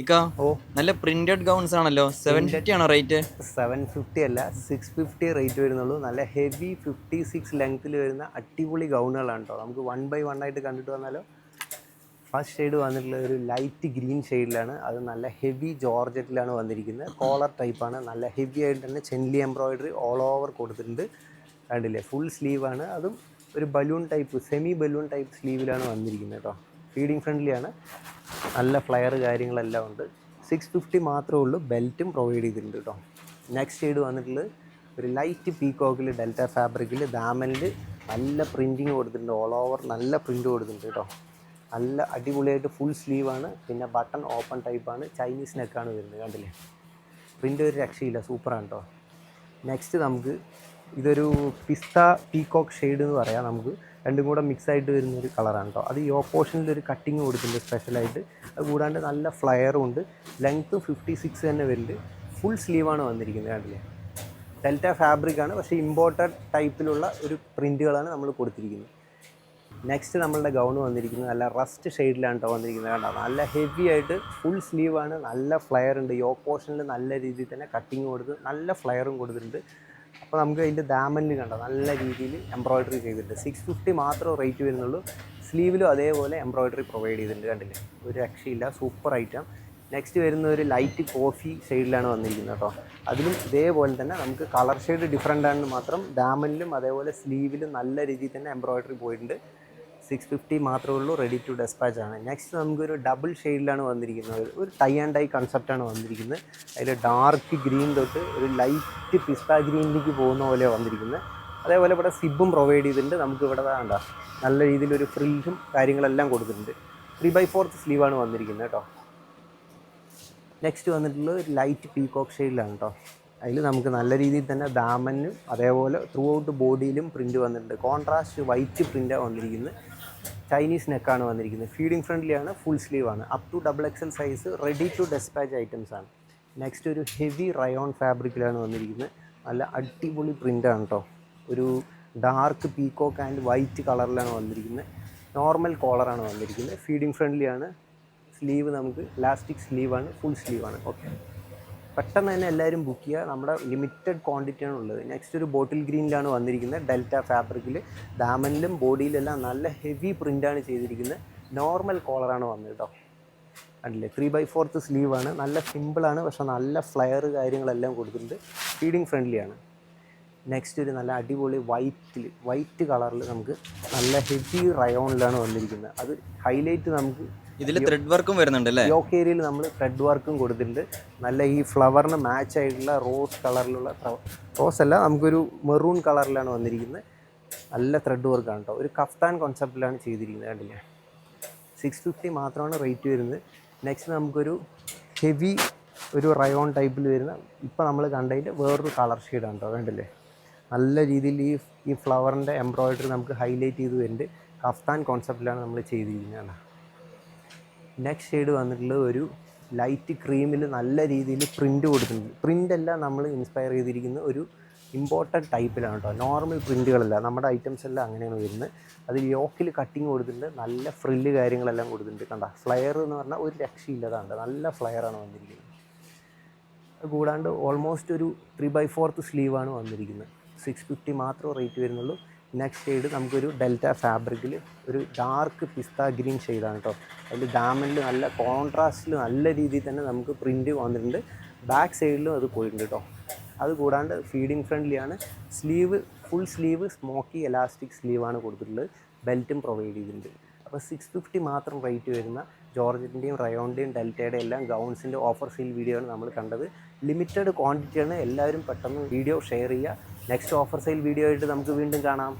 ഇക്ക ഓ നല്ല printed gowns ആണല്ലോ. 750 ആണോ റേറ്റ്? 750 അല്ല, 650 റേറ്റ് വരുന്നുള്ളൂ. നല്ല ഹെവി 56 ലെങ്ത്തിൽ വരുന്ന അടിപൊളി ഗൗണുകളാണ് കേട്ടോ. നമുക്ക് 1 by 1 ആയിട്ട് കണ്ടിട്ട് വന്നാലോ. ഫസ്റ്റ് ഷെയ്ഡ് വന്നിട്ടുള്ള ഒരു ലൈറ്റ് ഗ്രീൻ ഷെയ്ഡിലാണ്. അത് നല്ല ഹെവി ജോർജറ്റിലാണ് വന്നിരിക്കുന്നത്. കോളർ ടൈപ്പാണ്. നല്ല ഹെവി ആയിട്ട് തന്നെ ചെൻലി എംബ്രോയിഡറി ഓൾ ഓവർ കൊടുത്തിട്ടുണ്ട്. കണ്ടില്ലേ, ഫുൾ സ്ലീവാണ്. അതും ഒരു balloon type, semi balloon type സ്ലീവിലാണ് വന്നിരിക്കുന്നത് കേട്ടോ. ഫീഡിങ് ഫ്രണ്ട്ലിയാണ്. നല്ല ഫ്ലയർ കാര്യങ്ങളെല്ലാം ഉണ്ട്. 650 മാത്രമേ ഉള്ളൂ. ബെൽറ്റും പ്രൊവൈഡ് ചെയ്തിട്ടുണ്ട് കേട്ടോ. നെക്സ്റ്റ് ഷെയ്ഡ് വന്നിട്ടുള്ളത് ഒരു ലൈറ്റ് പീകോക്കിൽ ഡെൽറ്റ ഫാബ്രിക്കിൽ ദാമനിൽ നല്ല പ്രിൻറ്റിങ് കൊടുത്തിട്ടുണ്ട്. ഓൾ ഓവർ നല്ല പ്രിൻറ്റ് കൊടുത്തിട്ടുണ്ട് കേട്ടോ. നല്ല അടിപൊളിയായിട്ട് ഫുൾ സ്ലീവാണ്. പിന്നെ ബട്ടൺ ഓപ്പൺ ടൈപ്പാണ്. ചൈനീസ് നെക്കാണ് വരുന്നത്. കണ്ടില്ലേ, പ്രിൻ്റ് ഒരു രക്ഷയില്ല, സൂപ്പറാണ് കേട്ടോ. നെക്സ്റ്റ് നമുക്ക് ഇതൊരു പിസ്ത പീകോക്ക് ഷെയ്ഡ് എന്ന് പറയാം. നമുക്ക് രണ്ടും കൂടെ മിക്സ് ആയിട്ട് വരുന്നൊരു കളറാണ് കേട്ടോ. അത് ഈ ഓപ്പോഷനിൽ ഒരു കട്ടിങ് കൊടുത്തിട്ടുണ്ട് സ്പെഷ്യലായിട്ട്. അത് കൂടാണ്ട് നല്ല ഫ്ലയറും ഉണ്ട്. ലെങ്ത്ത് 56 തന്നെ വരുന്നുണ്ട്. ഫുൾ സ്ലീവാണ് വന്നിരിക്കുന്നത്. കണ്ടില്ലേ, ഡെൽറ്റ ഫാബ്രിക്കാണ്, പക്ഷേ ഇമ്പോർട്ടഡ് ടൈപ്പിലുള്ള ഒരു പ്രിൻറ്റുകളാണ് നമ്മൾ കൊടുത്തിരിക്കുന്നത്. നെക്സ്റ്റ് നമ്മളുടെ ഗൗൺ വന്നിരിക്കുന്നത് നല്ല റസ്റ്റ് ഷെയ്ഡിലാണ് കേട്ടോ വന്നിരിക്കുന്നത്. കണ്ടോ, നല്ല ഹെവി ആയിട്ട് ഫുൾ സ്ലീവാണ്. നല്ല ഫ്ലയർ ഉണ്ട്. യോക്ക് പോർഷനിൽ നല്ല രീതിയിൽ തന്നെ കട്ടിങ് കൊടുത്ത് നല്ല ഫ്ലയറും കൊടുത്തിട്ടുണ്ട്. അപ്പോൾ നമുക്ക് അതിൻ്റെ ദാമനിൽ കണ്ടോ നല്ല രീതിയിൽ എംബ്രോയിഡറി ചെയ്തിട്ടുണ്ട്. 650 മാത്രമേ റേറ്റ് വരുന്നുള്ളൂ. സ്ലീവിലും അതേപോലെ എംബ്രോയിഡറി പ്രൊവൈഡ് ചെയ്തിട്ടുണ്ട്. കണ്ടില്ലേ, ഒരു രക്ഷയില്ല, സൂപ്പർ ഐറ്റം. നെക്സ്റ്റ് വരുന്ന ഒരു ലൈറ്റ് കോഫി ഷെയ്ഡിലാണ് വന്നിരിക്കുന്നത് കേട്ടോ. അതിലും ഇതേപോലെ തന്നെ നമുക്ക് കളർ ഷെയ്ഡ് ഡിഫറെൻ്റ് ആണെന്ന് മാത്രം. ദാമനിലും അതേപോലെ സ്ലീവിലും നല്ല രീതിയിൽ തന്നെ എംബ്രോയിഡറി പോയിട്ടുണ്ട്. 650 മാത്രമേ ഉള്ളൂ. റെഡി ടു ഡെസ്പാച്ച് ആണ്. നെക്സ്റ്റ് നമുക്കൊരു ഡബിൾ ഷെയ്ഡിലാണ് വന്നിരിക്കുന്നത്. ഒരു ടൈ ആൻഡ് ഡൈ കൺസെപ്റ്റാണ് വന്നിരിക്കുന്നത്. അതിൽ ഡാർക്ക് ഗ്രീൻ തൊട്ട് ഒരു ലൈറ്റ് പിസ്ത ഗ്രീനിലേക്ക് പോകുന്ന പോലെയാണ് വന്നിരിക്കുന്നത്. അതേപോലെ ഇവിടെ സിബും പ്രൊവൈഡ് ചെയ്തിട്ടുണ്ട്. നമുക്ക് ഇവിടെ വേണ്ട നല്ല രീതിയിലൊരു ഫ്രില്ലും കാര്യങ്ങളെല്ലാം കൊടുത്തിട്ടുണ്ട്. 3/4 സ്ലീവാണ് വന്നിരിക്കുന്നത് കേട്ടോ. നെക്സ്റ്റ് വന്നിട്ടുള്ളത് ഒരു ലൈറ്റ് പീകോക്ക് ഷെയ്ഡിലാണ് കേട്ടോ. അതിൽ നമുക്ക് നല്ല രീതിയിൽ തന്നെ ദാമനും അതേപോലെ ത്രൂ ഔട്ട് ബോഡിയിലും പ്രിൻറ്റ് വന്നിട്ടുണ്ട്. കോൺട്രാസ്റ്റ് വൈറ്റ് പ്രിൻ്റാണ് വന്നിരിക്കുന്നത്. ചൈനീസ് നെക്കാണ് വന്നിരിക്കുന്നത്. ഫീഡിങ് ഫ്രണ്ട്ലിയാണ്. ഫുൾ സ്ലീവാണ്. Up to XXL size. Ready to despatch items ആണ്. നെക്സ്റ്റ് ഒരു ഹെവി റയോൺ ഫാബ്രിക്കിലാണ് വന്നിരിക്കുന്നത്. നല്ല അടിപൊളി പ്രിൻ്റാണ് കേട്ടോ. ഒരു ഡാർക്ക് പീകോക്ക് ആൻഡ് വൈറ്റ് കളറിലാണ് വന്നിരിക്കുന്നത്. നോർമൽ കോളറാണ് വന്നിരിക്കുന്നത്. ഫീഡിങ് ഫ്രണ്ട്ലിയാണ്. സ്ലീവ് നമുക്ക് ഇലാസ്റ്റിക് സ്ലീവാണ്. ഫുൾ സ്ലീവാണ്. ഓക്കെ, പെട്ടെന്ന് തന്നെ എല്ലാവരും ബുക്ക് ചെയ്യുക. നമ്മുടെ ലിമിറ്റഡ് ക്വാണ്ടിറ്റിയാണ് ഉള്ളത്. നെക്സ്റ്റ് ഒരു ബോട്ടിൽ ഗ്രീനിലാണ് വന്നിരിക്കുന്നത്. ഡെൽറ്റ ഫാബ്രിക്കിൽ ദാമനിലും ബോഡിയിലെല്ലാം നല്ല ഹെവി പ്രിൻ്റാണ് ചെയ്തിരിക്കുന്നത്. നോർമൽ കോളറാണ് വന്നത് കേട്ടോ. കണ്ടില്ലേ, 3/4 സ്ലീവാണ്. നല്ല സിമ്പിളാണ്, പക്ഷേ നല്ല ഫ്ലയർ കാര്യങ്ങളെല്ലാം കൊടുത്തിട്ടുണ്ട്. ഫീഡിങ് ഫ്രണ്ട്ലിയാണ്. നെക്സ്റ്റ് ഒരു നല്ല അടിപൊളി വൈറ്റ് കളറിൽ നമുക്ക് നല്ല ഹെവി റയോണിലാണ് വന്നിരിക്കുന്നത്. അത് ഹൈലൈറ്റ് നമുക്ക് ഇതിൽ ത്രെഡ് വർക്കും വരുന്നുണ്ട് അല്ലേ? യോക്ക് ഏരിയയിൽ നമ്മൾ ത്രെഡ് വർക്കും കൊടുത്തിട്ടുണ്ട്. നല്ല ഈ ഫ്ലവറിന് മാച്ച് ആയിട്ടുള്ള റോസ് കളറിലുള്ള, റോസ് അല്ല, നമുക്കൊരു മെറൂൺ കളറിലാണ് വന്നിരിക്കുന്നത്. നല്ല ത്രെഡ് വർക്കാണ് കേട്ടോ. ഒരു കഫ്താൻ കോൺസെപ്റ്റിലാണ് ചെയ്തിരിക്കുന്നത്. കണ്ടില്ലേ, 650 മാത്രമാണ് റേറ്റ് വരുന്നത്. നെക്സ്റ്റ് നമുക്കൊരു ഹെവി ഒരു റയോൺ ടൈപ്പിൽ വരുന്ന, ഇപ്പോൾ നമ്മൾ കണ്ടതിൻ്റെ വേറൊരു കളർ ഷെയ്ഡാണ് കേട്ടോ. കണ്ടില്ലേ, നല്ല രീതിയിൽ ഈ ഫ്ലവറിൻ്റെ എംബ്രോയിഡറി നമുക്ക് ഹൈലൈറ്റ് ചെയ്ത് വരുന്നുണ്ട്. കഫ്താൻ കോൺസെപ്റ്റിലാണ് നമ്മൾ ചെയ്തിരിക്കുന്നത്. നെക്സ്റ്റ് ഷെയ്ഡ് വന്നിട്ടുള്ളത് ഒരു ലൈറ്റ് ക്രീമിൽ നല്ല രീതിയിൽ പ്രിൻ്റ് കൊടുത്തിട്ടുണ്ട്. പ്രിൻ്റെല്ലാം നമ്മൾ ഇൻസ്പയർ ചെയ്തിരിക്കുന്ന ഒരു ഇമ്പോർട്ടഡ് ടൈപ്പിലാണ് കേട്ടോ. നോർമൽ പ്രിൻറ്റുകളല്ല, നമ്മുടെ ഐറ്റംസ് എല്ലാം അങ്ങനെയാണ് വരുന്നത്. അതിൽ യോക്കിൽ കട്ടിങ് കൊടുത്തിട്ടുണ്ട്. നല്ല ഫ്രില്ല് കാര്യങ്ങളെല്ലാം കൊടുത്തിട്ടുണ്ട്. കണ്ട, ഫ്ലയർ എന്ന് പറഞ്ഞാൽ ഒരു രക്ഷയില്ലതാണ്. നല്ല ഫ്ലയറാണ് വന്നിരിക്കുന്നത്. അത് കൂടാണ്ട് ഓൾമോസ്റ്റ് ഒരു 3/4 സ്ലീവാണ് വന്നിരിക്കുന്നത്. 650 മാത്രമേ റേറ്റ് വരുന്നുള്ളൂ. നെക്സ്റ്റ് ഷെയ്ഡ് നമുക്കൊരു ഡെൽറ്റ ഫാബ്രിക്കിൽ ഒരു ഡാർക്ക് പിസ്ത ഗ്രീൻ ഷെയ്ഡാണ് കേട്ടോ. അതിൽ ഡാമനിൽ നല്ല കോൺട്രാസ്റ്റിൽ നല്ല രീതിയിൽ തന്നെ നമുക്ക് പ്രിൻറ്റ് വന്നിട്ടുണ്ട്. ബാക്ക് സൈഡിലും അത് പോയിട്ടുണ്ട് കേട്ടോ. അത് കൂടാണ്ട് ഫീഡിങ് ഫ്രണ്ട്ലിയാണ്. Sleeve full sleeve smocky elastic സ്ലീവാണ് കൊടുത്തിട്ടുള്ളത്. ബെൽറ്റും പ്രൊവൈഡ് ചെയ്തിട്ടുണ്ട്. അപ്പോൾ 650 മാത്രം റേറ്റ് വരുന്ന ജോർജറ്റിൻ്റെയും റയോണിൻ്റെയും ഡെൽറ്റയുടെ എല്ലാം ഗൗൺസിൻ്റെ ഓഫർ സെയിൽ വീഡിയോ ആണ് നമ്മൾ കണ്ടത്. ലിമിറ്റഡ് ക്വാണ്ടിറ്റിയാണ്. എല്ലാവരും പെട്ടെന്ന് വീഡിയോ ഷെയർ ചെയ്യുക. നെക്സ്റ്റ് ഓഫർ സെയിൽ വീഡിയോ ആയിട്ട് നമുക്ക് വീണ്ടും കാണാം.